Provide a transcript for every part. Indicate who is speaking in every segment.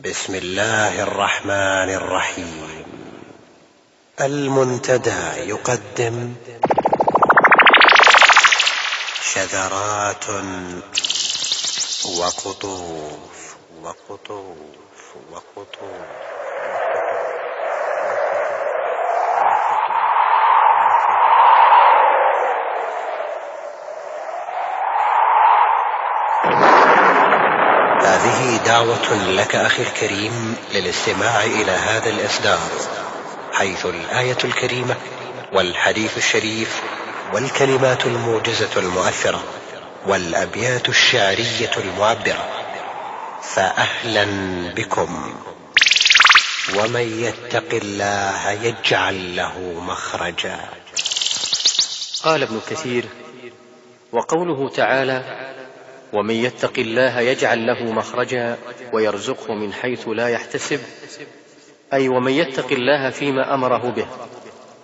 Speaker 1: بسم الله الرحمن الرحيم. المنتدى يقدم شذرات وقطوف وقطوف وقطوف. هذه دعوة لك أخي الكريم للاستماع إلى هذا الإصدار، حيث الآية الكريمة والحديث الشريف والكلمات الموجزة المؤثرة والأبيات الشعرية المعبرة. فأهلا بكم. ومن يتق الله يجعل له مخرجا.
Speaker 2: قال ابن كثير: وقوله تعالى: ومن يتق الله يجعل له مخرجا ويرزقه من حيث لا يحتسب، أي ومن يتق الله فيما أمره به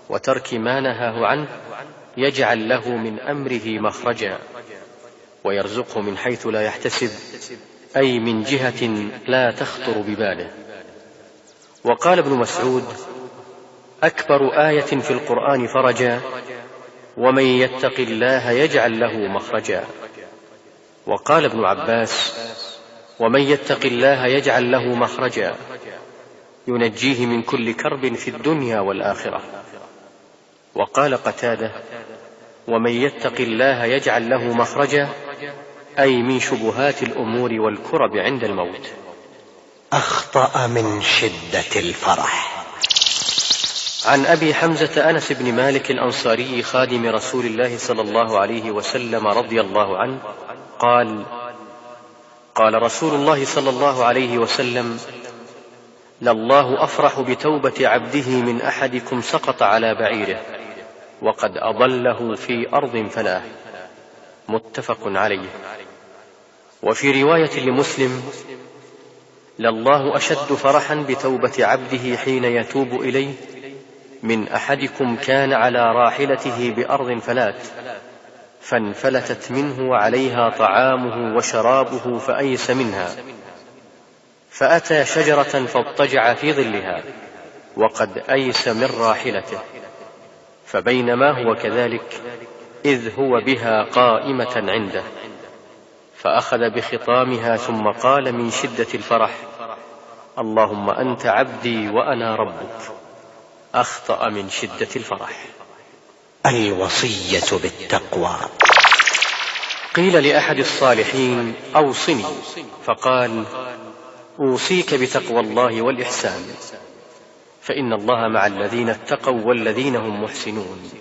Speaker 2: وترك ما نهاه عنه يجعل له من أمره مخرجا ويرزقه من حيث لا يحتسب، أي من جهة لا تخطر بباله. وقال ابن مسعود: أكبر آية في القرآن فرجا ومن يتق الله يجعل له مخرجا. وقال ابن عباس: ومن يتق الله يجعل له مخرجا ينجيه من كل كرب في الدنيا والآخرة. وقال قتادة: ومن يتق الله يجعل له مخرجا أي من شبهات الأمور والكرب عند الموت.
Speaker 1: أخطأ من شدة الفرح.
Speaker 2: عن أبي حمزة أنس بن مالك الأنصاري خادم رسول الله صلى الله عليه وسلم رضي الله عنه قال: قال رسول الله صلى الله عليه وسلم: لله أفرح بتوبة عبده من أحدكم سقط على بعيره وقد أضله في أرض فلاه. متفق عليه. وفي رواية لمسلم: لله أشد فرحا بتوبة عبده حين يتوب إليه من أحدكم كان على راحلته بأرض فلات فانفلتت منه وعليها طعامه وشرابه فأيس منها، فأتى شجرة فاضطجع في ظلها وقد أيس من راحلته، فبينما هو كذلك إذ هو بها قائمة عنده، فأخذ بخطامها ثم قال من شدة الفرح: اللهم أنت عبدي وأنا ربك. أخطأ من شدة الفرح.
Speaker 1: الوصية بالتقوى.
Speaker 2: قيل لأحد الصالحين: أوصني، فقال: أوصيك بتقوى الله والإحسان، فإن الله مع الذين اتقوا والذين هم محسنون.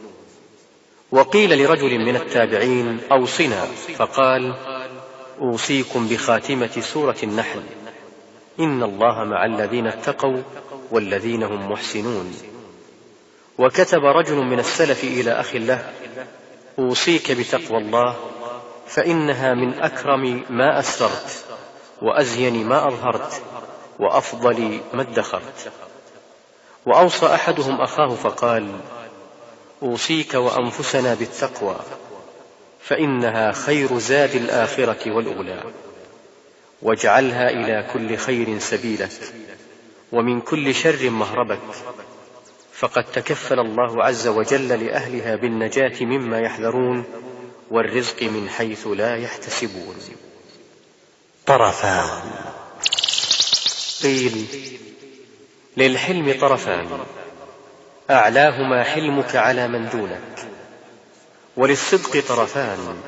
Speaker 2: وقيل لرجل من التابعين: أوصنا، فقال: أوصيكم بخاتمة سورة النحل، إن الله مع الذين اتقوا والذين هم محسنون. وكتب رجل من السلف إلى أخ له: أوصيك بتقوى الله، فإنها من أكرم ما أسررت وأزين ما أظهرت وأفضل ما ادخرت. وأوصى أحدهم أخاه فقال: أوصيك وأنفسنا بالتقوى، فإنها خير زاد الآخرة والأولى، واجعلها إلى كل خير سبيلك ومن كل شر مهربك، فقد تكفل الله عز وجل لأهلها بالنجاة مما يحذرون والرزق من حيث لا يحتسبون.
Speaker 1: طرفان.
Speaker 2: قيل: للحلم طرفان، أعلاهما حلمك على من دونك. وللصدق طرفان،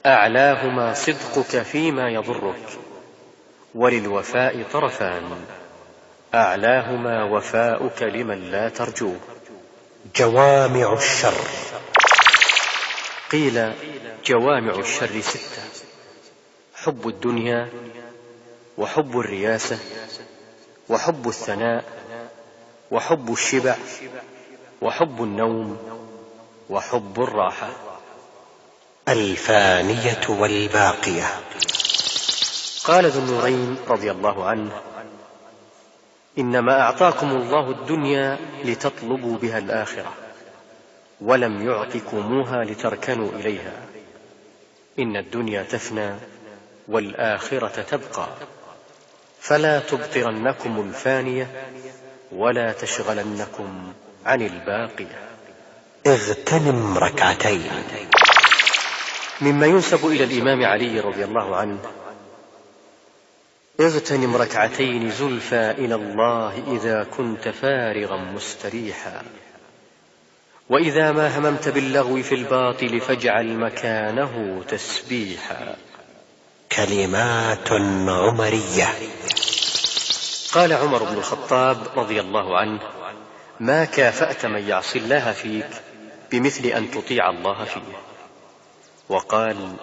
Speaker 2: أعلاهما صدقك فيما يضرك. وللوفاء طرفان، أعلاهما وفاؤك لمن لا ترجوه.
Speaker 1: جوامع الشر.
Speaker 2: قيل: جوامع الشر 6: حب الدنيا، وحب الرياسة، وحب الثناء، وحب الشبع، وحب النوم، وحب الراحة.
Speaker 1: الفانية والباقية.
Speaker 2: قال ذو النورين رضي الله عنه: إنما أعطاكم الله الدنيا لتطلبوا بها الآخرة، ولم يعطكموها لتركنوا إليها. إن الدنيا تفنى والآخرة تبقى، فلا تبطرنكم الفانية ولا تشغلنكم عن الباقية.
Speaker 1: اغتنم ركعتين.
Speaker 2: مما ينسب إلى الإمام علي رضي الله عنه: اغتنم ركعتين زلفى إلى الله إذا كنت فارغا مستريحا، وإذا ما هممت باللغو في الباطل فاجعل مكانه تسبيحا.
Speaker 1: كلمات عمرية.
Speaker 2: قال عمر بن الخطاب رضي الله عنه: ما كافأت من يعصي الله فيك بمثل أن تطيع الله فيه. وقال: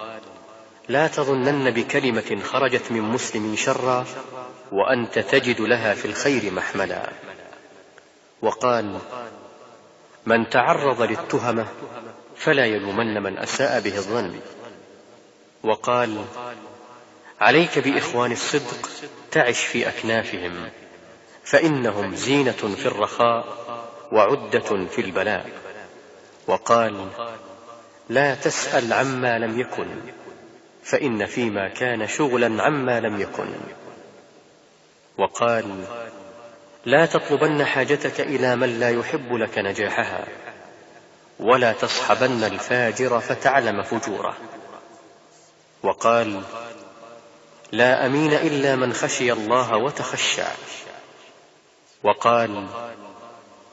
Speaker 2: لا تظنن بكلمة خرجت من مسلم شرا وأنت تجد لها في الخير محملا. وقال: من تعرض للتهمة فلا يلومن من أساء به الظن. وقال: عليك بإخوان الصدق تعش في أكنافهم، فإنهم زينة في الرخاء وعدة في البلاء. وقال: لا تسأل عما لم يكن، فإن فيما كان شغلا عما لم يكن. وقال: لا تطلبن حاجتك إلى من لا يحب لك نجاحها، ولا تصحبن الفاجر فتعلم فجوره. وقال: لا أمين إلا من خشي الله وتخشع. وقال: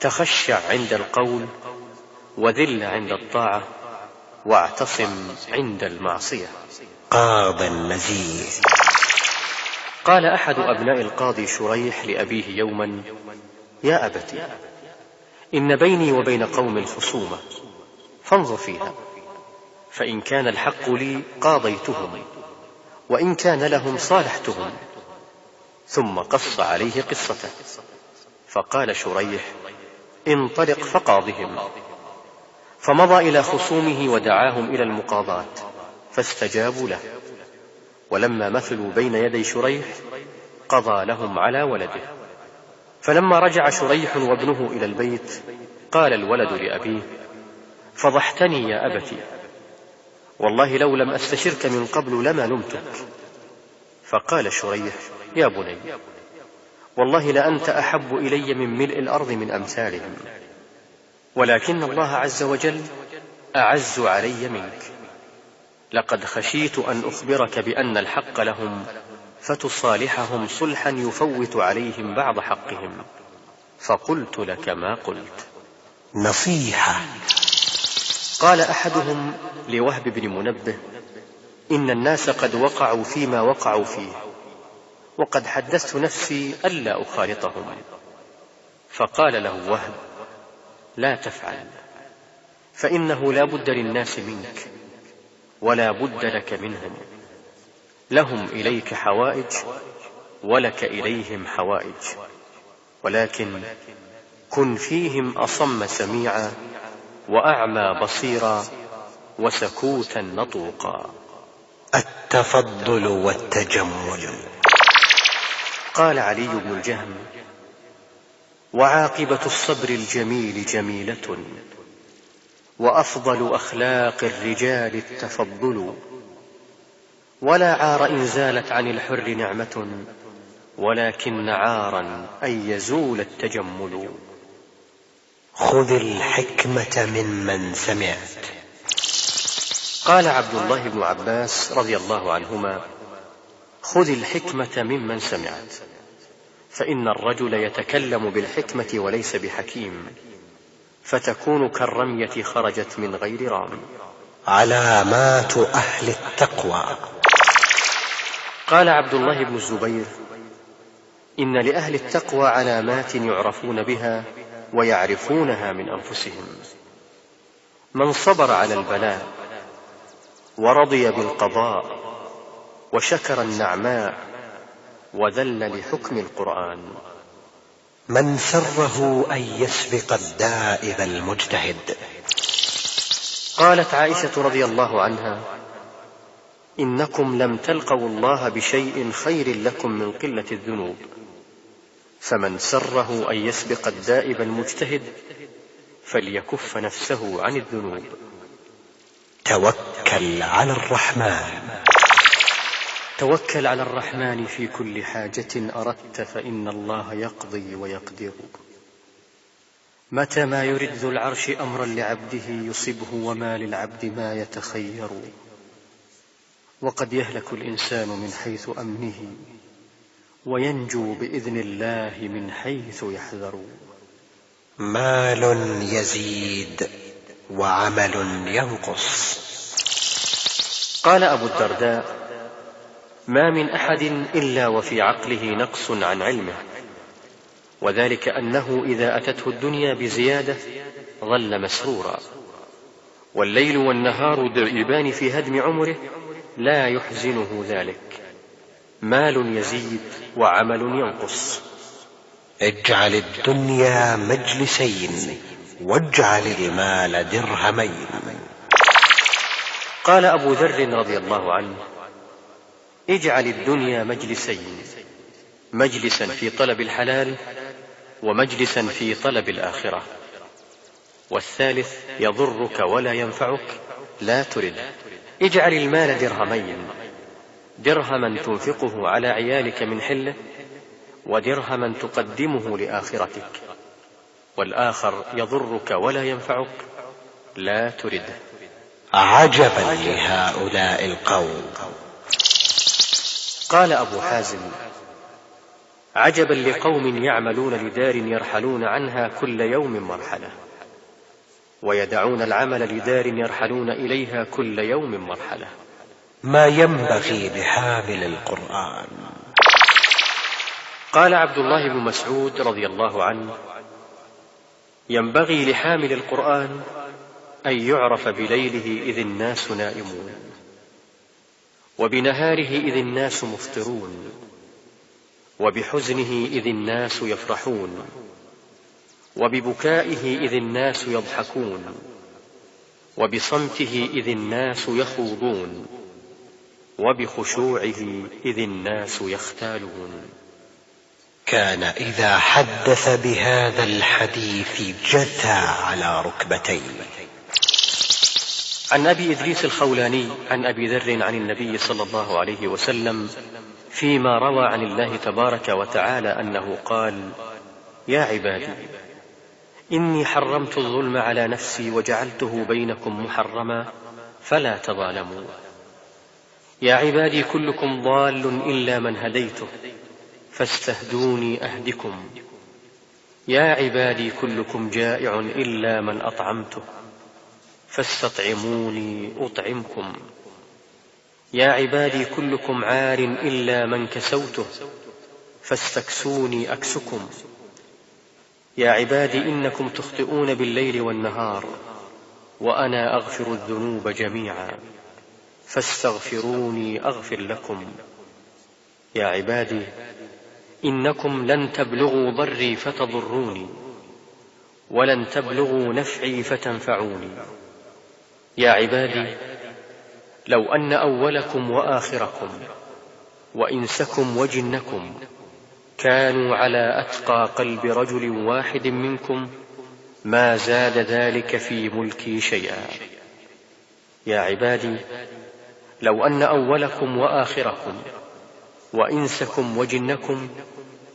Speaker 2: تخشع عند القول، وذل عند الطاعة، واعتصم عند المعصية.
Speaker 1: قاض نزيه.
Speaker 2: قال أحد أبناء القاضي شريح لأبيه يوما: يا أبت، إن بيني وبين قوم خصومة، فانظر فيها، فإن كان الحق لي قاضيتهم، وإن كان لهم صالحتهم. ثم قص عليه قصته، فقال شريح: انطلق فقاضهم. فمضى إلى خصومه ودعاهم إلى المقاضاة، فاستجابوا له. ولما مثلوا بين يدي شريح قضى لهم على ولده. فلما رجع شريح وابنه إلى البيت قال الولد لأبيه: فضحتني يا أبتي، والله لو لم أستشرك من قبل لما لمتك. فقال شريح: يا بني، والله لأنت أحب إلي من ملء الأرض من أمثالهم، ولكن الله عز وجل أعز علي منك. لقد خشيت أن أخبرك بأن الحق لهم فتصالحهم صلحا يفوت عليهم بعض حقهم، فقلت لك ما قلت.
Speaker 1: نصيحة.
Speaker 2: قال أحدهم لوهب بن منبه: إن الناس قد وقعوا فيما وقعوا فيه، وقد حدثت نفسي ألا أخالطهم. فقال له وهب: لا تفعل، فإنه لا بد للناس منك، ولا بد لك منهم. لهم إليك حوائج، ولك إليهم حوائج، ولكن كن فيهم أصم سميعا، وأعمى بصيرا، وسكوتا نطوقا.
Speaker 1: التفضل والتجمل.
Speaker 2: قال علي بن الجهم: وعاقبة الصبر الجميل جميلة، وأفضل أخلاق الرجال التفضل. ولا عار إن زالت عن الحر نعمة، ولكن عارا أن يزول التجمل.
Speaker 1: خذ الحكمة ممن سمعت.
Speaker 2: قال عبد الله بن عباس رضي الله عنهما: خذ الحكمة ممن سمعت، فإن الرجل يتكلم بالحكمة وليس بحكيم، فتكون كالرمية خرجت من غير رامي.
Speaker 1: علامات أهل التقوى.
Speaker 2: قال عبد الله بن الزبير: إن لأهل التقوى علامات يعرفون بها ويعرفونها من أنفسهم: من صبر على البلاء، ورضي بالقضاء، وشكر النعماء، وذل لحكم القرآن.
Speaker 1: من سره أن يسبق الدائب المجتهد.
Speaker 2: قالت عائشة رضي الله عنها: إنكم لم تلقوا الله بشيء خير لكم من قلة الذنوب، فمن سره أن يسبق الدائب المجتهد فليكف نفسه عن الذنوب.
Speaker 1: توكل على الرحمن.
Speaker 2: توكل على الرحمن في كل حاجة أردت، فإن الله يقضي ويقدر. متى ما يرد ذو العرش أمرا لعبده يصبه، وما للعبد ما يتخير. وقد يهلك الإنسان من حيث أمنه، وينجو بإذن الله من حيث يحذر.
Speaker 1: مال يزيد وعمل ينقص.
Speaker 2: قال أبو الدرداء: ما من أحد إلا وفي عقله نقص عن علمه، وذلك أنه إذا أتته الدنيا بزيادة ظل مسرورا، والليل والنهار دائبان في هدم عمره لا يحزنه ذلك. مال يزيد وعمل ينقص.
Speaker 1: اجعل الدنيا مجلسين واجعل المال درهمين.
Speaker 2: قال أبو ذر رضي الله عنه: اجعل الدنيا مجلسين، مجلسا في طلب الحلال ومجلسا في طلب الآخرة، والثالث يضرك ولا ينفعك لا ترد. اجعل المال درهمين، درهما تنفقه على عيالك من حله، ودرهما تقدمه لآخرتك، والآخر يضرك ولا ينفعك لا ترده.
Speaker 1: عجبا لهؤلاء القوم.
Speaker 2: قال أبو حازم: عجبا لقوم يعملون لدار يرحلون عنها كل يوم مرحلة، ويدعون العمل لدار يرحلون إليها كل يوم مرحلة.
Speaker 1: ما ينبغي بحامل القرآن.
Speaker 2: قال عبد الله بن مسعود رضي الله عنه: ينبغي لحامل القرآن أن يعرف بليله إذ الناس نائمون، وبنهاره إذ الناس مفطرون، وبحزنه إذ الناس يفرحون، وببكائه إذ الناس يضحكون، وبصمته إذ الناس يخوضون، وبخشوعه إذ الناس يختالون.
Speaker 1: كان إذا حدث بهذا الحديث جثى على ركبتيه.
Speaker 2: عن أبي إدريس الخولاني عن أبي ذر عن النبي صلى الله عليه وسلم فيما روى عن الله تبارك وتعالى أنه قال: يا عبادي إني حرمت الظلم على نفسي وجعلته بينكم محرما فلا تظالموا. يا عبادي كلكم ضال إلا من هديته فاستهدوني أهدكم. يا عبادي كلكم جائع إلا من أطعمته فاستطعموني أطعمكم. يا عبادي كلكم عار إلا من كسوته فاستكسوني أكسكم. يا عبادي إنكم تخطئون بالليل والنهار وأنا أغفر الذنوب جميعا فاستغفروني أغفر لكم. يا عبادي إنكم لن تبلغوا ضري فتضروني ولن تبلغوا نفعي فتنفعوني. يا عبادي لو أن أولكم وآخركم وإنسكم وجنكم كانوا على أتقى قلب رجل واحد منكم ما زاد ذلك في ملكي شيئا. يا عبادي لو أن أولكم وآخركم وإنسكم وجنكم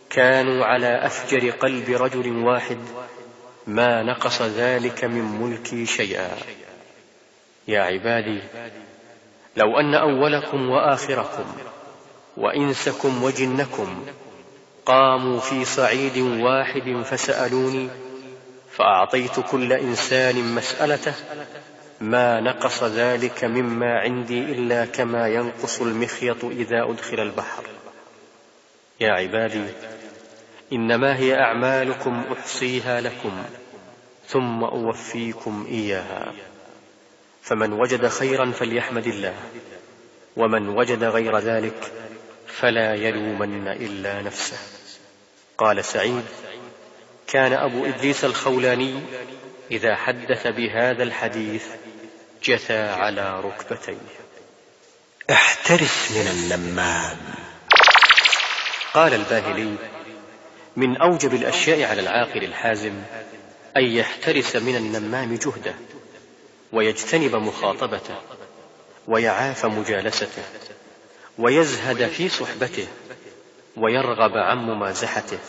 Speaker 2: كانوا على أفجر قلب رجل واحد ما نقص ذلك من ملكي شيئا. يا عبادي لو أن أولكم وآخركم وإنسكم وجنكم قاموا في صعيد واحد فسألوني فأعطيت كل إنسان مسألته ما نقص ذلك مما عندي إلا كما ينقص المخيط إذا أدخل البحر. يا عبادي إنما هي أعمالكم أحصيها لكم ثم أوفيكم إياها، فمن وجد خيرا فليحمد الله، ومن وجد غير ذلك فلا يلومن إلا نفسه. قال سعيد: كان أبو إدريس الخولاني إذا حدث بهذا الحديث جثى على ركبتيه.
Speaker 1: احترس من النمام.
Speaker 2: قال الباهلي: من أوجب الأشياء على العاقل الحازم أن يحترس من النمام جهده ويجتنب مخاطبته ويعاف مجالسته ويزهد في صحبته ويرغب عن ممازحته،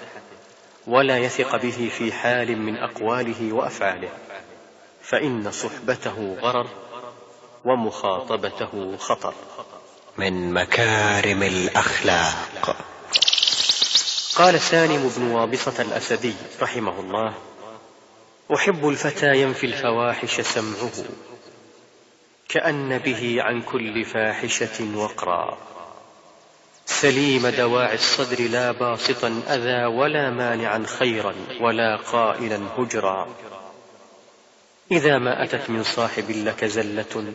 Speaker 2: ولا يثق به في حال من أقواله وأفعاله، فإن صحبته غرر ومخاطبته خطر.
Speaker 1: من مكارم الأخلاق.
Speaker 2: قال سالم بن وابصة الأسدي رحمه الله: أحب الفتى ينفي الفواحش سمعه، كأن به عن كل فاحشة وقرا، سليم دواعي الصدر لا باسطا أذى، ولا مانعا خيرا ولا قائلا هجرا، إذا ما أتت من صاحب لك زلة،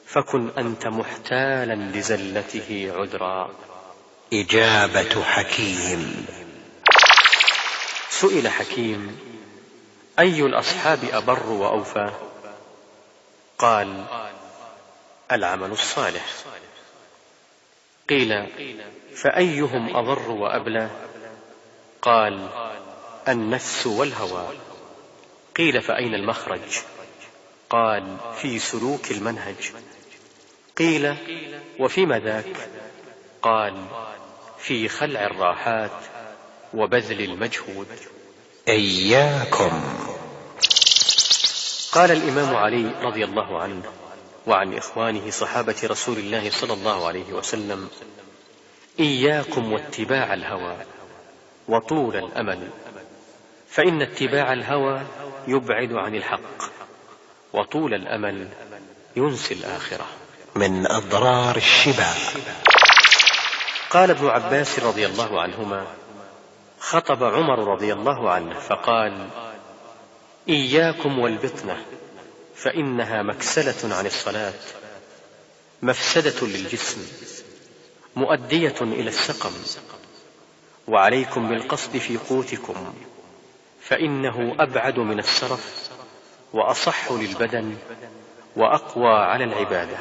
Speaker 2: فكن أنت محتالا لزلته عذرا.
Speaker 1: إجابة حكيم.
Speaker 2: سئل حكيم: أي الأصحاب أبر وأوفى؟ قال: العمل الصالح. قيل: فأيهم أضر وأبلى؟ قال: النفس والهوى. قيل: فأين المخرج؟ قال: في سلوك المنهج. قيل: وفيما ذاك؟ قال: في خلع الراحات وبذل المجهود.
Speaker 1: إياكم.
Speaker 2: قال الإمام علي رضي الله عنه وعن إخوانه صحابة رسول الله صلى الله عليه وسلم: إياكم واتباع الهوى وطول الأمل، فإن اتباع الهوى يبعد عن الحق، وطول الأمل ينسي الآخرة.
Speaker 1: من أضرار الشبع.
Speaker 2: قال ابن عباس رضي الله عنهما: خطب عمر رضي الله عنه فقال: إياكم والبطنة، فإنها مكسلة عن الصلاة، مفسدة للجسم، مؤدية إلى السقم، وعليكم بالقصد في قوتكم، فإنه أبعد من السرف، وأصح للبدن، وأقوى على العبادة،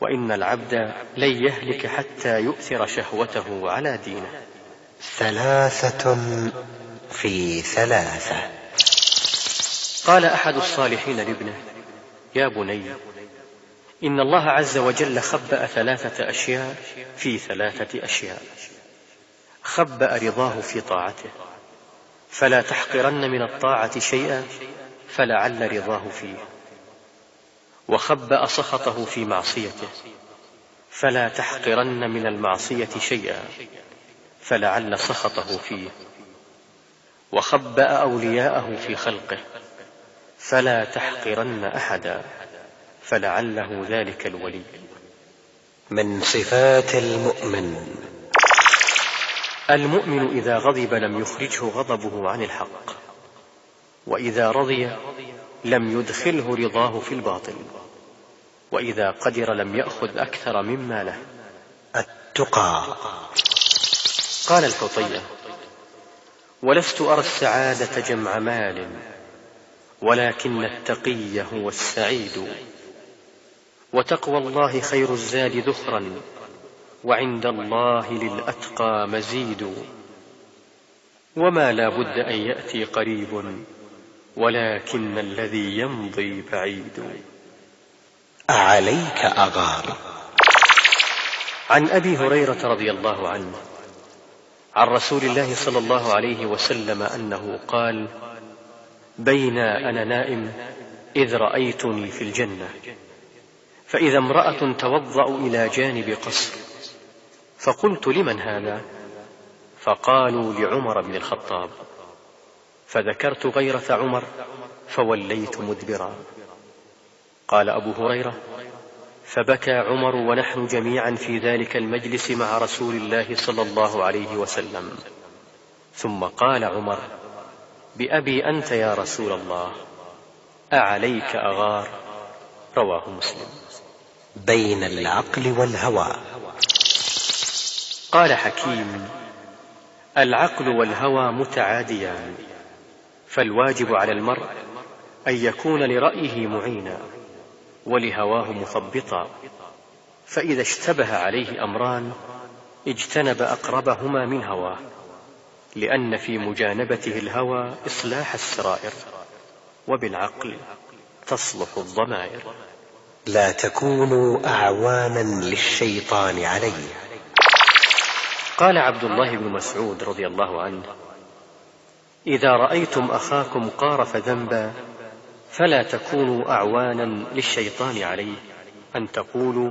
Speaker 2: وإن العبد لن يهلك حتى يؤثر شهوته على دينه.
Speaker 1: 3 في 3.
Speaker 2: قال أحد الصالحين لابنه: يا بني، إن الله عز وجل خبأ 3 أشياء في 3 أشياء: خبأ رضاه في طاعته، فلا تحقرن من الطاعة شيئا فلعل رضاه فيه، وخبأ سخطه في معصيته، فلا تحقرن من المعصية شيئا فلعل سخطه فيه، وخبأ أولياءه في خلقه، فلا تحقرن أحدا فلعله ذلك الولي.
Speaker 1: من صفات المؤمن.
Speaker 2: المؤمن إذا غضب لم يخرجه غضبه عن الحق، وإذا رضي لم يدخله رضاه في الباطل، وإذا قدر لم يأخذ أكثر مما له.
Speaker 1: التقى.
Speaker 2: قال الحطية: ولست أرى السعادة جمع مال، ولكن التقي هو السعيد، وتقوى الله خير الزاد ذخرا، وعند الله للأتقى مزيد، وما لا بد أن يأتي قريب، ولكن الذي يمضي بعيد.
Speaker 1: عليك أغار.
Speaker 2: عن أبي هريرة رضي الله عنه عن رسول الله صلى الله عليه وسلم أنه قال: بين أنا نائم إذ رأيتني في الجنة، فإذا امرأة توضأ إلى جانب قصر، فقلت: لمن هذا؟ فقالوا: لعمر بن الخطاب. فذكرت غيرة عمر فوليت مدبرا. قال أبو هريرة: فبكى عمر ونحن جميعا في ذلك المجلس مع رسول الله صلى الله عليه وسلم، ثم قال عمر: بأبي أنت يا رسول الله، أعليك أغار؟ رواه مسلم.
Speaker 1: بين العقل والهوى.
Speaker 2: قال حكيم: العقل والهوى متعاديان، فالواجب على المرء أن يكون لرأيه معينا ولهواه مثبطا، فإذا اشتبه عليه أمران اجتنب أقربهما من هواه، لأن في مجانبته الهوى إصلاح السرائر، وبالعقل تصلح الضمائر.
Speaker 1: لا تكونوا أعوانا للشيطان عليه.
Speaker 2: قال عبد الله بن مسعود رضي الله عنه: إذا رأيتم أخاكم قارف ذنبا فلا تكونوا أعوانا للشيطان عليه، أن تقولوا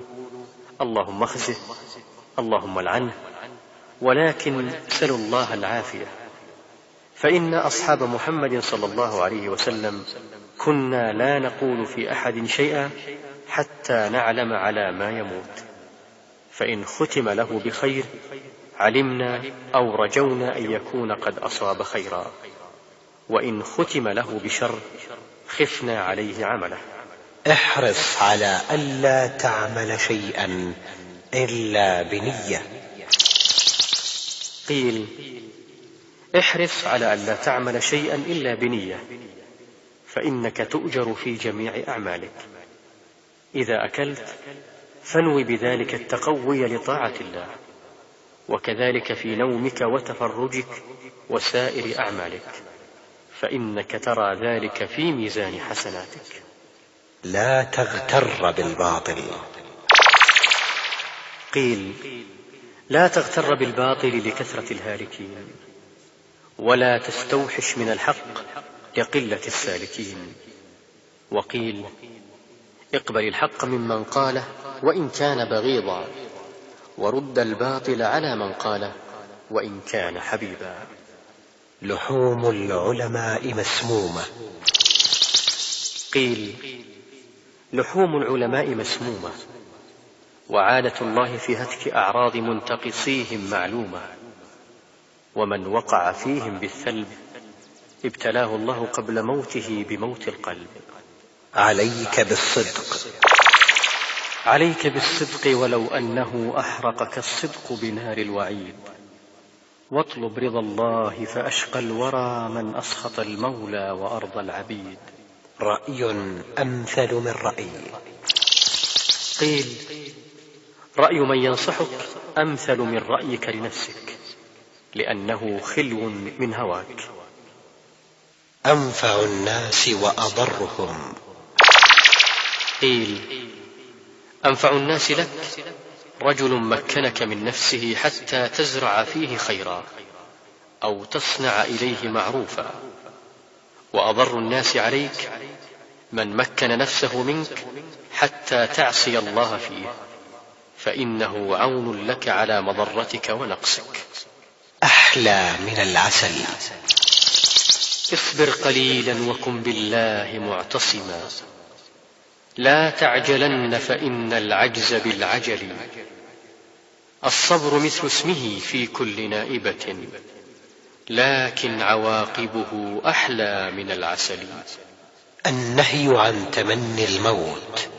Speaker 2: اللهم اخزه، اللهم لعنه، ولكن سلوا الله العافية. فإن أصحاب محمد صلى الله عليه وسلم كنا لا نقول في أحد شيئا حتى نعلم على ما يموت، فإن ختم له بخير علمنا أو رجونا أن يكون قد أصاب خيرا، وإن ختم له بشر خفنا عليه عمله.
Speaker 1: احرص على ألا تعمل شيئا إلا بنية.
Speaker 2: قيل: احرص على ألا تعمل شيئا إلا بنية، فإنك تؤجر في جميع أعمالك. إذا أكلت فانوي بذلك التقوي لطاعة الله، وكذلك في نومك وتفرجك وسائر أعمالك، فإنك ترى ذلك في ميزان حسناتك.
Speaker 1: لا تغتر بالباطل.
Speaker 2: قيل: لا تغتر بالباطل لكثرة الهالكين، ولا تستوحش من الحق لقلة السالكين. وقيل: اقبل الحق ممن قاله وإن كان بغيضا، ورد الباطل على من قاله وإن كان حبيبا.
Speaker 1: لحوم العلماء مسمومة.
Speaker 2: قيل: لحوم العلماء مسمومة، وعادة الله في هتك أعراض منتقصيهم معلومة، ومن وقع فيهم بالثلب ابتلاه الله قبل موته بموت القلب.
Speaker 1: عليك بالصدق.
Speaker 2: عليك بالصدق ولو أنه أحرقك الصدق بنار الوعيد، واطلب رضا الله فأشقى الورى من أسخط المولى وأرضى العبيد.
Speaker 1: رأي أمثل من رأي.
Speaker 2: قيل: رأي من ينصحك أمثل من رأيك لنفسك، لأنه خلو من هواك.
Speaker 1: أنفع الناس وأضرهم.
Speaker 2: قيل: أنفع الناس لك رجل مكنك من نفسه حتى تزرع فيه خيرا أو تصنع إليه معروفا، وأضر الناس عليك من مكن نفسه منك حتى تعصي الله فيه، فإنه عون لك على مضرتك ونقصك.
Speaker 1: أحلى من العسل.
Speaker 2: اصبر قليلا وكن بالله معتصما، لا تعجلن فإن العجز بالعجل، الصبر مثل اسمه في كل نائبة، لكن عواقبه أحلى من العسل.
Speaker 1: النهي عن تمني الموت.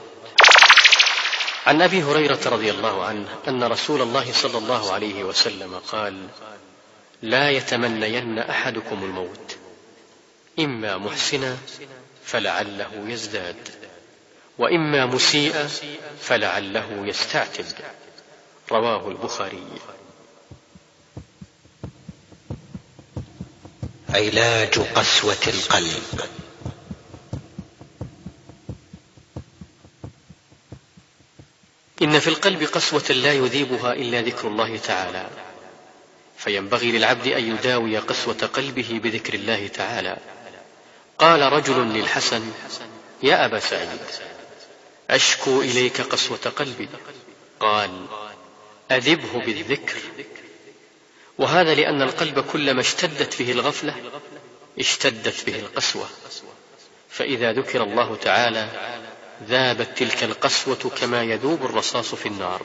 Speaker 2: عن أبي هريرة رضي الله عنه أن رسول الله صلى الله عليه وسلم قال: لا يتمنين أحدكم الموت، إما محسنا فلعله يزداد، وإما مسيئا فلعله يستعتب. رواه البخاري.
Speaker 1: علاج قسوة القلب.
Speaker 2: إن في القلب قسوة لا يذيبها إلا ذكر الله تعالى، فينبغي للعبد أن يداوي قسوة قلبه بذكر الله تعالى. قال رجل للحسن: يا أبا سعيد، أشكو إليك قسوة قلبي. قال: أذبه بالذكر. وهذا لأن القلب كلما اشتدت به الغفلة اشتدت به القسوة، فإذا ذكر الله تعالى ذابت تلك القسوة كما يذوب الرصاص في النار.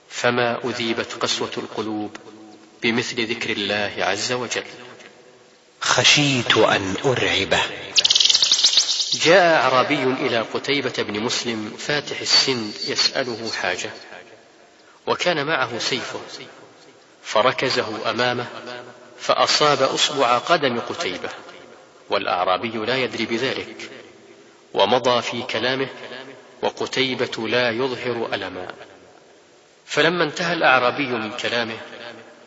Speaker 2: فما أذيبت قسوة القلوب بمثل ذكر الله عز وجل.
Speaker 1: خشيت أن أرعبه.
Speaker 2: جاء أعرابي إلى قتيبة بن مسلم فاتح السن يسأله حاجة، وكان معه سيفه، فركزه أمامه فأصاب أصبع قدم قتيبة، والأعرابي لا يدري بذلك، ومضى في كلامه وقتيبة لا يظهر ألما. فلما انتهى الأعرابي من كلامه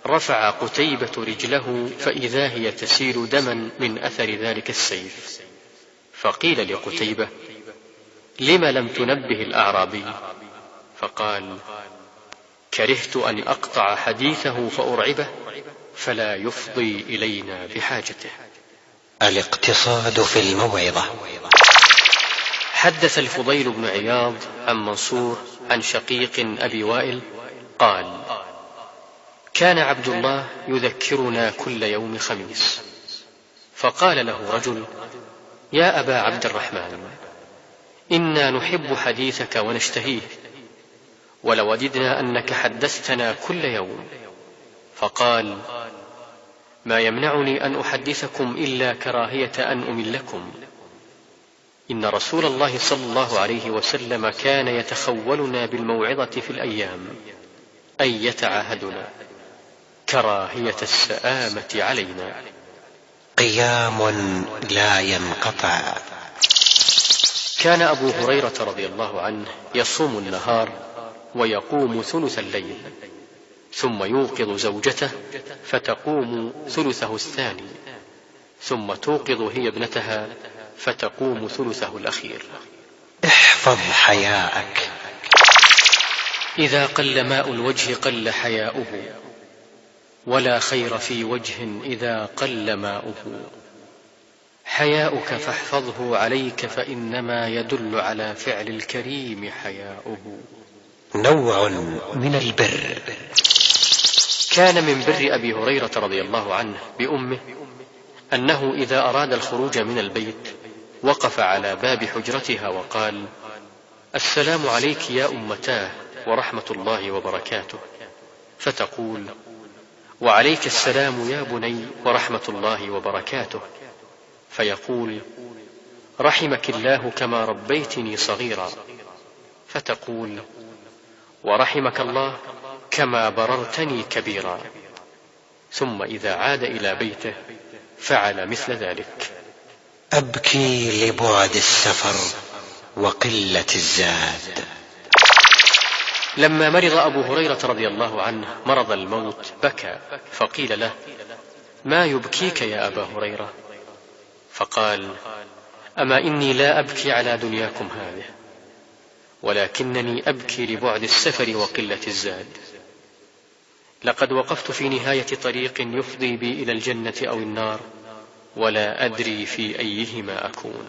Speaker 2: رفع قتيبة رجله فإذا هي تسيل دما من أثر ذلك السيف، فقيل لقتيبة: لم لم تنبه الأعرابي؟ فقال: كرهت أن أقطع حديثه فأرعبه فلا يفضي إلينا بحاجته.
Speaker 1: الاقتصاد في الموعظة.
Speaker 2: حدث الفضيل بن عياض عن منصور عن شقيق أبي وائل قال: كان عبد الله يذكرنا كل يوم خميس، فقال له رجل: يا أبا عبد الرحمن، إنا نحب حديثك ونشتهيه، ولوددنا أنك حدثتنا كل يوم. فقال: ما يمنعني أن أحدثكم إلا كراهية أن أملكم. إن رسول الله صلى الله عليه وسلم كان يتخولنا بالموعظة في الأيام، أي يتعاهدنا، كراهية السآمة علينا.
Speaker 1: قيام لا ينقطع.
Speaker 2: كان أبو هريرة رضي الله عنه يصوم النهار ويقوم ثلث الليل، ثم يوقظ زوجته فتقوم ثلثه الثاني، ثم توقظ هي ابنتها فتقوم ثلثه الأخير.
Speaker 1: احفظ حياءك.
Speaker 2: إذا قل ماء الوجه قل حياؤه، ولا خير في وجه إذا قل ماؤه. حياؤك فاحفظه عليك، فإنما يدل على فعل الكريم حياؤه.
Speaker 1: نوع من البر.
Speaker 2: كان من بر أبي هريرة رضي الله عنه بأمه أنه إذا أراد الخروج من البيت وقف على باب حجرتها وقال: السلام عليك يا أمتاه ورحمة الله وبركاته، فتقول: وعليك السلام يا بني ورحمة الله وبركاته، فيقول: رحمك الله كما ربيتني صغيرا، فتقول: ورحمك الله كما بررتني كبيرا. ثم إذا عاد إلى بيته فعل مثل ذلك.
Speaker 1: أبكي لبعد السفر وقلة الزاد.
Speaker 2: لما مرض أبو هريرة رضي الله عنه مرض الموت بكى، فقيل له: ما يبكيك يا أبا هريرة؟ فقال: أما إني لا أبكي على دنياكم هذه، ولكنني أبكي لبعد السفر وقلة الزاد. لقد وقفت في نهاية طريق يفضي بي إلى الجنة أو النار، ولا أدري في أيهما أكون.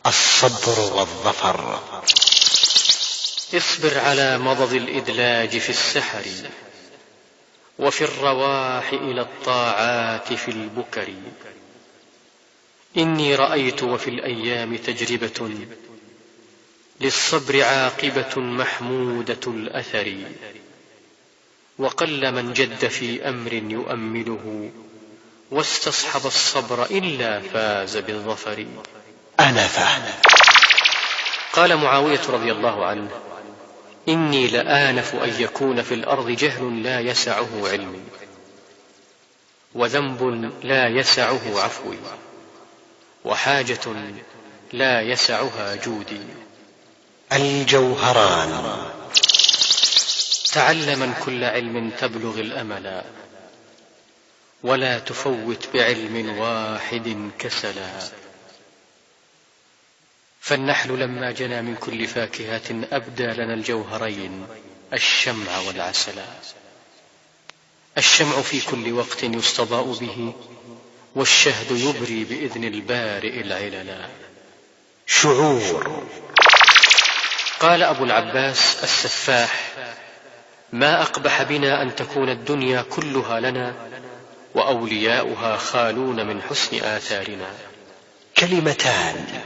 Speaker 1: الصبر والظفر.
Speaker 2: اصبر على مضض الإدلاج في السحر، وفي الرواح إلى الطاعات في البكر. إني رأيت وفي الأيام تجربة، للصبر عاقبة محمودة الأثر. وقل من جد في أمر يؤمله، واستصحب الصبر إلا فاز بالظفر.
Speaker 1: أنفة.
Speaker 2: قال معاوية رضي الله عنه: إني لآنف أن يكون في الأرض جهل لا يسعه علمي، وذنب لا يسعه عفوي، وحاجة لا يسعها جودي.
Speaker 1: الجوهران.
Speaker 2: تعلما كل علم تبلغ الأملا، ولا تفوت بعلم واحد كسلا. فالنحل لما جنى من كل فاكهة أبدى لنا الجوهرين، الشمع والعسلا. الشمع في كل وقت يستضاء به، والشهد يبري بإذن البارئ العللا.
Speaker 1: شعور.
Speaker 2: قال أبو العباس السفاح: ما أقبح بنا أن تكون الدنيا كلها لنا، وأولياؤها خالون من حسن آثارنا.
Speaker 1: كلمتان.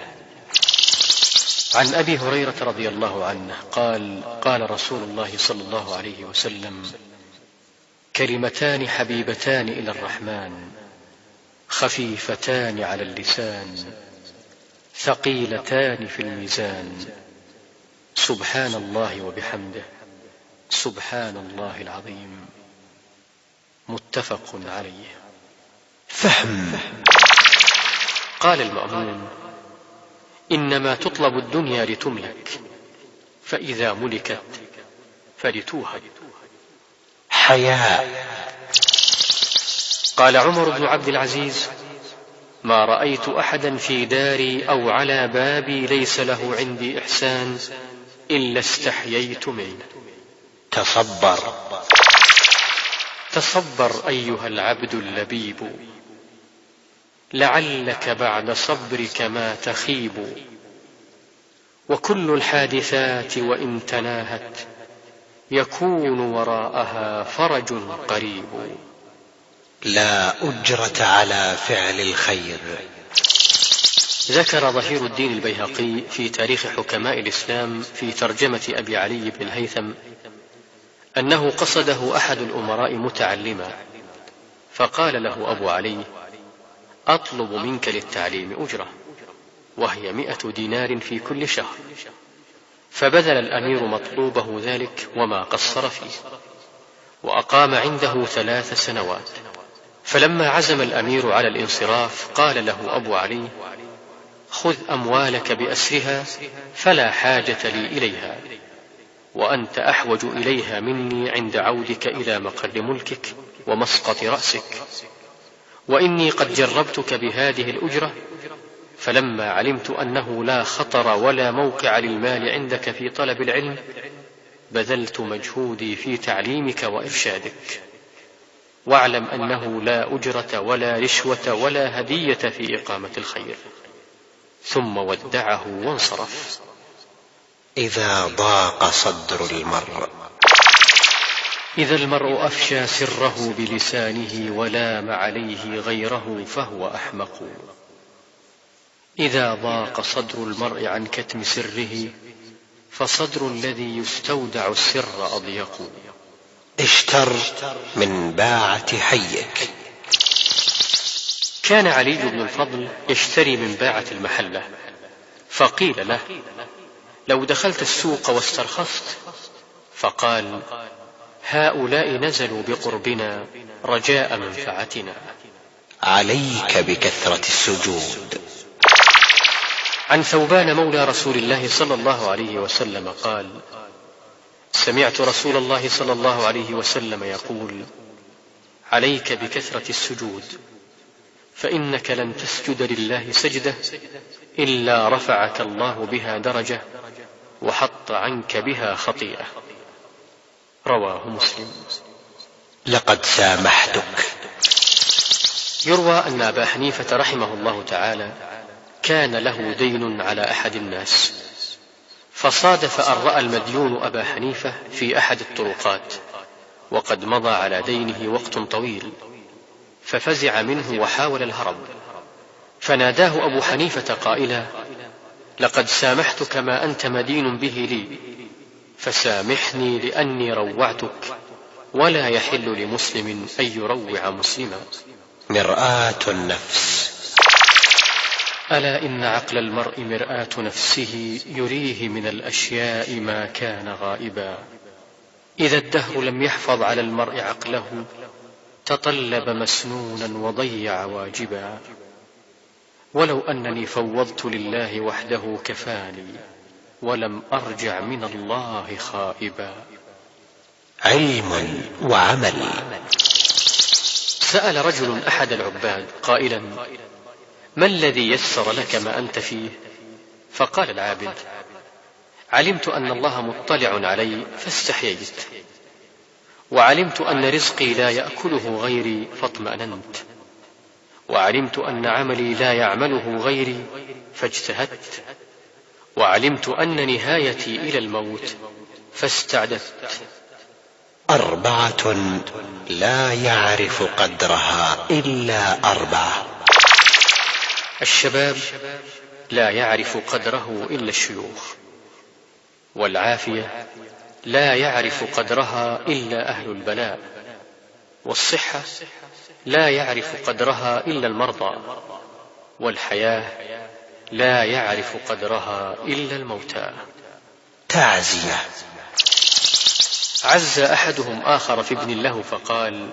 Speaker 2: عن أبي هريرة رضي الله عنه قال: قال رسول الله صلى الله عليه وسلم: كلمتان حبيبتان إلى الرحمن، خفيفتان على اللسان، ثقيلتان في الميزان، سبحان الله وبحمده، سبحان الله العظيم. متفق عليه.
Speaker 1: فهم.
Speaker 2: قال المأمون: إنما تطلب الدنيا لتملك، فإذا ملكت فلتوهب.
Speaker 1: حياء.
Speaker 2: قال عمر بن عبد العزيز: ما رأيت أحدا في داري أو على بابي ليس له عندي إحسان إلا استحييت منه. تصبر أيها العبد اللبيب، لعلك بعد صبرك ما تخيب، وكل الحادثات وإن تناهت يكون وراءها فرج قريب.
Speaker 1: لا أجرة على فعل الخير.
Speaker 2: ذكر ظهير الدين البيهقي في تاريخ حكماء الإسلام في ترجمة أبي علي بن الهيثم أنه قصده أحد الأمراء متعلما، فقال له أبو علي: أطلب منك للتعليم أجرة، وهي 100 دينار في كل شهر. فبذل الأمير مطلوبه ذلك وما قصر فيه، وأقام عنده 3 سنوات. فلما عزم الأمير على الانصراف قال له أبو علي: خذ أموالك بأسرها، فلا حاجة لي إليها، وأنت أحوج إليها مني عند عودك إلى مقر ملكك ومسقط رأسك، وإني قد جربتك بهذه الأجرة، فلما علمت أنه لا خطر ولا موقع للمال عندك في طلب العلم بذلت مجهودي في تعليمك وإرشادك، واعلم أنه لا أجرة ولا رشوة ولا هدية في إقامة الخير. ثم ودعه وانصرف.
Speaker 1: إذا ضاق صدر المرء.
Speaker 2: إذا المرء أفشى سره بلسانه ولام عليه غيره فهو أحمق. إذا ضاق صدر المرء عن كتم سره فصدر الذي يستودع السر أضيق.
Speaker 1: اشتر من باعة حيك.
Speaker 2: كان علي بن الفضل يشتري من باعة المحلة، فقيل له: لو دخلت السوق واسترخصت؟ فقال: هؤلاء نزلوا بقربنا رجاء منفعتنا.
Speaker 1: عليك بكثرة السجود.
Speaker 2: عن ثوبان مولى رسول الله صلى الله عليه وسلم قال: سمعت رسول الله صلى الله عليه وسلم يقول: عليك بكثرة السجود، فإنك لن تسجد لله سجدة إلا رفعك الله بها درجة وحط عنك بها خطيئة. رواه مسلم.
Speaker 1: لقد سامحتك.
Speaker 2: يروى أن أبا حنيفة رحمه الله تعالى كان له دين على أحد الناس، فصادف أن رأى المديون أبا حنيفة في أحد الطرقات وقد مضى على دينه وقت طويل، ففزع منه وحاول الهرب، فناداه أبو حنيفة قائلا: لقد سامحتك ما أنت مدين به لي، فسامحني لأني روعتك، ولا يحل لمسلم أن يروع مسلما.
Speaker 1: مرآة النفس.
Speaker 2: ألا إن عقل المرء مرآة نفسه يريه من الأشياء ما كان غائبا. إذا الدهر لم يحفظ على المرء عقله تطلب مسنونا وضيع واجبا. ولو أنني فوضت لله وحده كفاني ولم أرجع من الله خائبا.
Speaker 1: علم وعمل.
Speaker 2: سأل رجل أحد العباد قائلا: ما الذي يسر لك ما أنت فيه؟ فقال العابد: علمت أن الله مطلع علي فاستحييت، وعلمت أن رزقي لا يأكله غيري فاطمأننت، وعلمت أن عملي لا يعمله غيري فاجتهدت، وعلمت أن نهايتي إلى الموت فاستعددت.
Speaker 1: 4 لا يعرف قدرها إلا 4.
Speaker 2: الشباب لا يعرف قدره إلا الشيوخ، والعافية لا يعرف قدرها إلا أهل البلاء، والصحة لا يعرف قدرها إلا المرضى، والحياة لا يعرف قدرها إلا الموتى.
Speaker 1: تعزية.
Speaker 2: عز أحدهم آخر في ابن له فقال: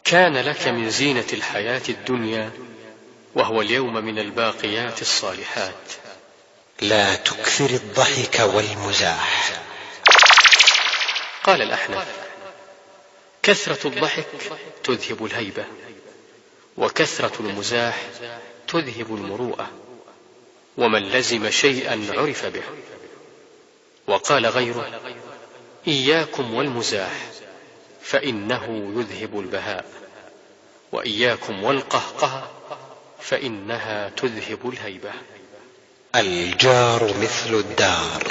Speaker 2: كان لك من زينة الحياة الدنيا وهو اليوم من الباقيات الصالحات.
Speaker 1: لا تكثر الضحك والمزاح.
Speaker 2: قال الأحنف: كثرة الضحك تذهب الهيبة، وكثرة المزاح تذهب المروءة، ومن لزم شيئا عرف به. وقال غيره: إياكم والمزاح فإنه يذهب البهاء، وإياكم والقهقه فإنها تذهب الهيبة.
Speaker 1: الجار مثل الدار.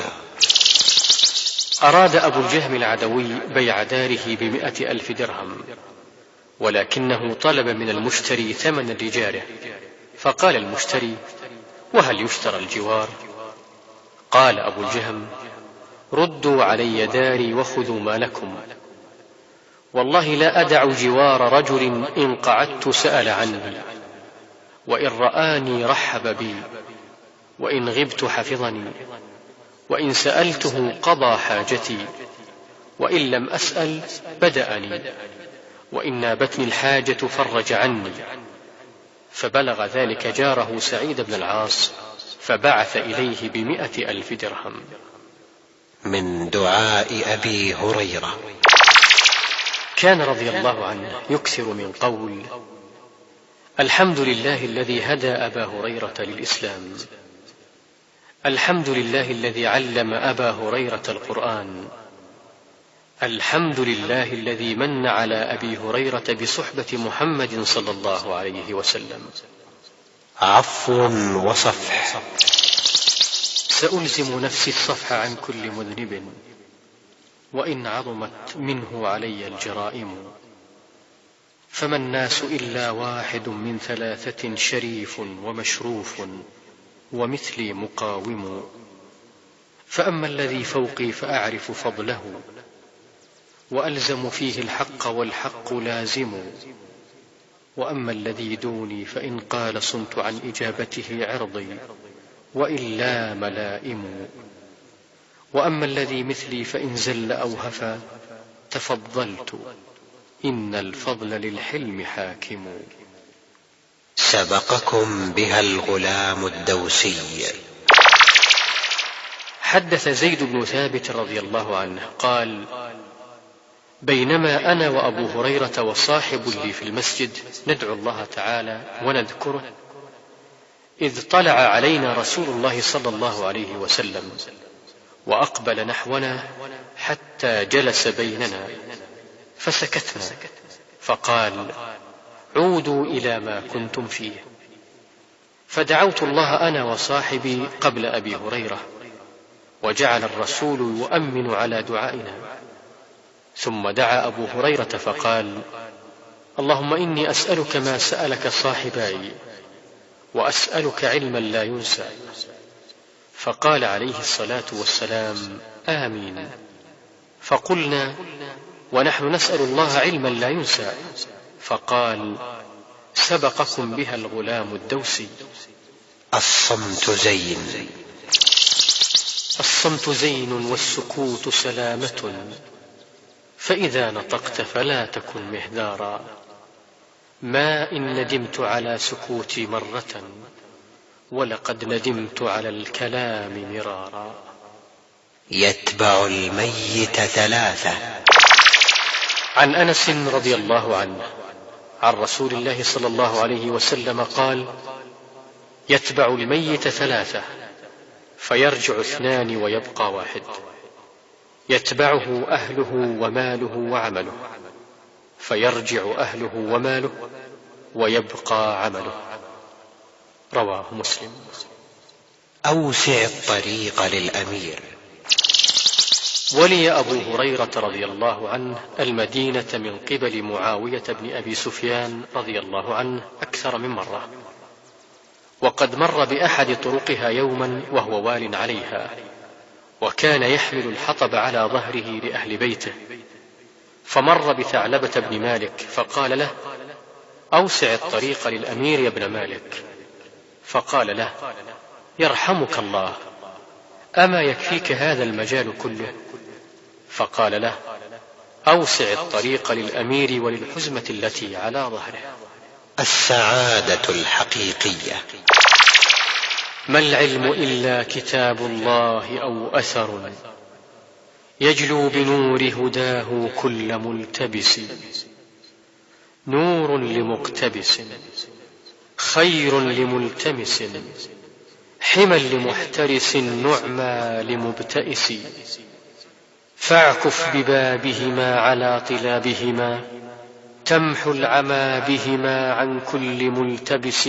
Speaker 2: أراد أبو الجهم العدوي بيع داره ب100,000 درهم، ولكنه طلب من المشتري ثمن لجاره، فقال المشتري: وهل يشترى الجوار؟ قال أبو الجهم: ردوا علي داري وخذوا ما لكم، والله لا أدع جوار رجل إن قعدت سأل عني، وإن رآني رحب بي، وإن غبت حفظني، وإن سألته قضى حاجتي، وإن لم أسأل بدأني، وإن نابتني الحاجة فرج عني. فبلغ ذلك جاره سعيد بن العاص، فبعث إليه ب100,000 درهم.
Speaker 1: من دعاء أبي هريرة.
Speaker 2: كان رضي الله عنه يكثر من قول: الحمد لله الذي هدى أبا هريرة للإسلام، الحمد لله الذي علم أبا هريرة القرآن، الحمد لله الذي من على أبي هريرة بصحبة محمد صلى الله عليه وسلم.
Speaker 1: عفو وصفح.
Speaker 2: سألزم نفسي الصفح عن كل مذنب، وإن عظمت منه علي الجرائم، فما الناس إلا واحد من 3 شريف ومشروف، ومثلي مقاوم. فأما الذي فوقي فأعرف فضله، وألزم فيه الحق والحق لازم، وأما الذي دوني فإن قال صنت عن إجابته عرضي، وإلا ملائم. وأما الذي مثلي فإن زل أو هفى تفضلت، إن الفضل للحلم حاكم.
Speaker 1: سبقكم بها الغلام الدوسي.
Speaker 2: حدث زيد بن ثابت رضي الله عنه قال: بينما أنا وأبو هريرة وصاحب لي في المسجد ندعو الله تعالى ونذكره، إذ طلع علينا رسول الله صلى الله عليه وسلم، وأقبل نحونا حتى جلس بيننا، فسكتنا، فقال: عودوا إلى ما كنتم فيه. فدعوت الله أنا وصاحبي قبل أبي هريرة، وجعل الرسول يؤمن على دعائنا، ثم دعا أبو هريرة فقال: اللهم إني أسألك ما سألك صاحباي، وأسألك علما لا ينسى. فقال عليه الصلاة والسلام: آمين. فقلنا: ونحن نسأل الله علما لا ينسى. فقال: سبقكم بها الغلام الدوسي.
Speaker 1: الصمت زين.
Speaker 2: الصمت زين والسكوت سلامة، فإذا نطقت فلا تكن مهدارا، ما إن ندمت على سكوتي مرة، ولقد ندمت على الكلام مرارا.
Speaker 1: يتبع الميت 3.
Speaker 2: عن أنس رضي الله عنه عن رسول الله صلى الله عليه وسلم قال: يتبع الميت 3، فيرجع 2 ويبقى 1، يتبعه أهله وماله وعمله، فيرجع أهله وماله ويبقى عمله. رواه مسلم.
Speaker 1: أوسع الطريق للأمير.
Speaker 2: ولي أبو هريرة رضي الله عنه المدينة من قبل معاوية بن أبي سفيان رضي الله عنه أكثر من مرة، وقد مر بأحد طرقها يوما وهو وال عليها، وكان يحمل الحطب على ظهره لأهل بيته، فمر بثعلبة بن مالك فقال له: أوسع الطريق للأمير يا ابن مالك. فقال له: يرحمك الله، أما يكفيك هذا المجال كله؟ فقال له: أوسع الطريق للأمير وللحزمة التي على ظهره.
Speaker 1: السعادة الحقيقية.
Speaker 2: ما العلم إلا كتاب الله أو أثر يجلو بنور هداه كل ملتبس، نور لمقتبس، خير لملتمس، حمى لمحترس، نعمى لمبتئس. فاعكف ببابهما على طلابهما، تمحو العمى بهما عن كل ملتبس.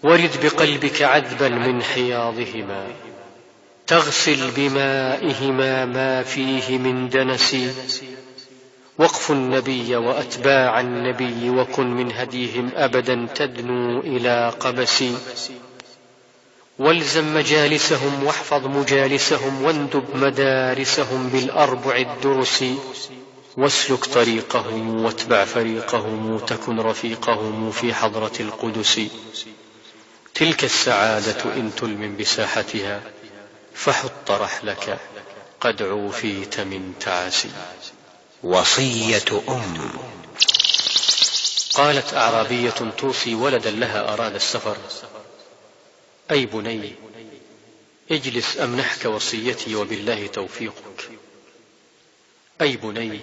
Speaker 2: ورد بقلبك عذبا من حياضهما، تغسل بمائهما ما فيه من دنس. وقف النبي وأتباع النبي، وكن من هديهم أبدا تدنو إلى قبس. والزم مجالسهم واحفظ مجالسهم، واندب مدارسهم بالأربع الدرس. واسلك طريقهم واتبع فريقهم، تكن رفيقهم في حضرة القدس. تلك السعادة إن تلمم بساحتها، فحط رحلك قد عوفيت من تعس.
Speaker 1: وصية
Speaker 2: قالت أعرابية توصي ولدا لها أراد السفر: أي بني، اجلس أمنحك وصيتي وبالله توفيقك. أي بني،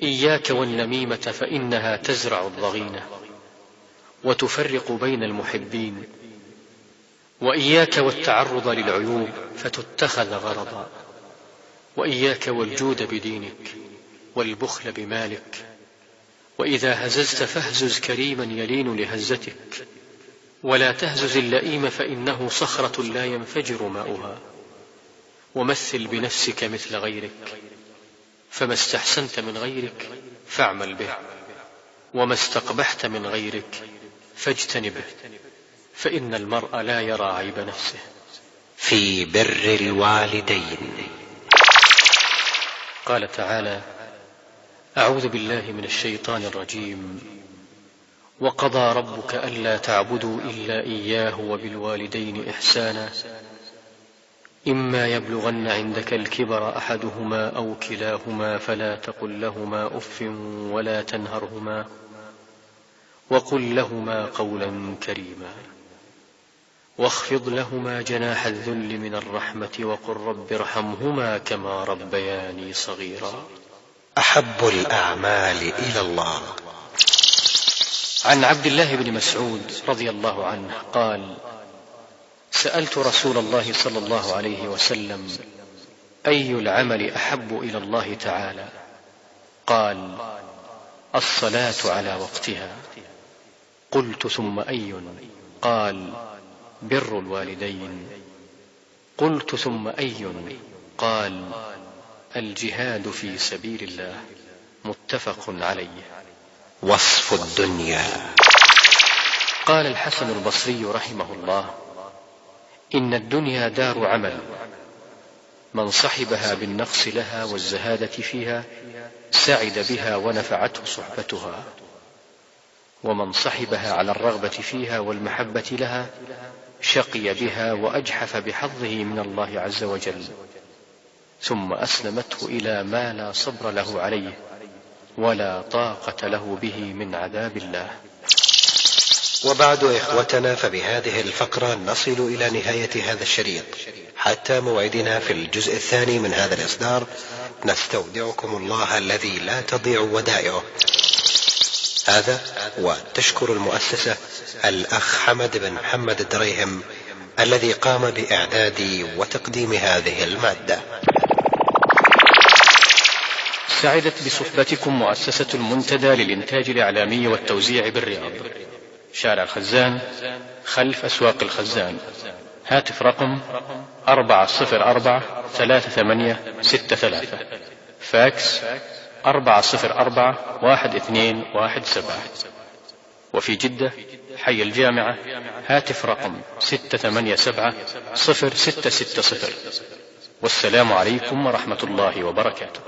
Speaker 2: إياك والنميمة، فإنها تزرع الضغينة وتفرق بين المحبين. وإياك والتعرض للعيوب فتتخذ غرضا. وإياك والجود بدينك والبخل بمالك. وإذا هززت فاهزز كريما يلين لهزتك، ولا تهزز اللئيم فإنه صخرة لا ينفجر ماؤها. ومثل بنفسك مثل غيرك، فما استحسنت من غيرك فاعمل به، وما استقبحت من غيرك فاجتنبه، فإن المرء لا يرى عيب نفسه.
Speaker 1: في بر الوالدين.
Speaker 2: قال تعالى: أعوذ بالله من الشيطان الرجيم. وقضى ربك ألا تعبدوا إلا إياه وبالوالدين إحسانا، إما يبلغن عندك الكبر أحدهما أو كلاهما فلا تقل لهما أف ولا تنهرهما، وقل لهما قولا كريما. واخفض لهما جناح الذل من الرحمة، وقل رب ارحمهما كما ربياني صغيرا.
Speaker 1: أحب الأعمال إلى الله.
Speaker 2: عن عبد الله بن مسعود رضي الله عنه قال: سألت رسول الله صلى الله عليه وسلم: أي العمل أحب إلى الله تعالى؟ قال: الصلاة على وقتها. قلت: ثم أي؟ قال: بر الوالدين. قلت: ثم أي؟ قال: الجهاد في سبيل الله. متفق عليه.
Speaker 1: وصف الدنيا.
Speaker 2: قال الحسن البصري رحمه الله: إن الدنيا دار عمل، من صحبها بالنقص لها والزهادة فيها سعد بها ونفعته صحبتها، ومن صحبها على الرغبة فيها والمحبة لها شقي بها وأجحف بحظه من الله عز وجل، ثم أسلمته إلى ما لا صبر له عليه ولا طاقة له به من عذاب الله.
Speaker 1: وبعد إخوتنا، فبهذه الفقرة نصل إلى نهاية هذا الشريط. حتى موعدنا في الجزء الثاني من هذا الإصدار، نستودعكم الله الذي لا تضيع ودائعه. هذا وتشكر المؤسسة الأخ حمد بن محمد الدريهم الذي قام بإعداد وتقديم هذه المادة.
Speaker 2: سعدت بصحبتكم مؤسسة المنتدى للإنتاج الإعلامي والتوزيع بالرياض، شارع الخزان خلف أسواق الخزان. هاتف رقم 404-3863. فاكس 404-1217. وفي جدة حي الجامعة هاتف رقم 687-0660. والسلام عليكم ورحمة الله وبركاته.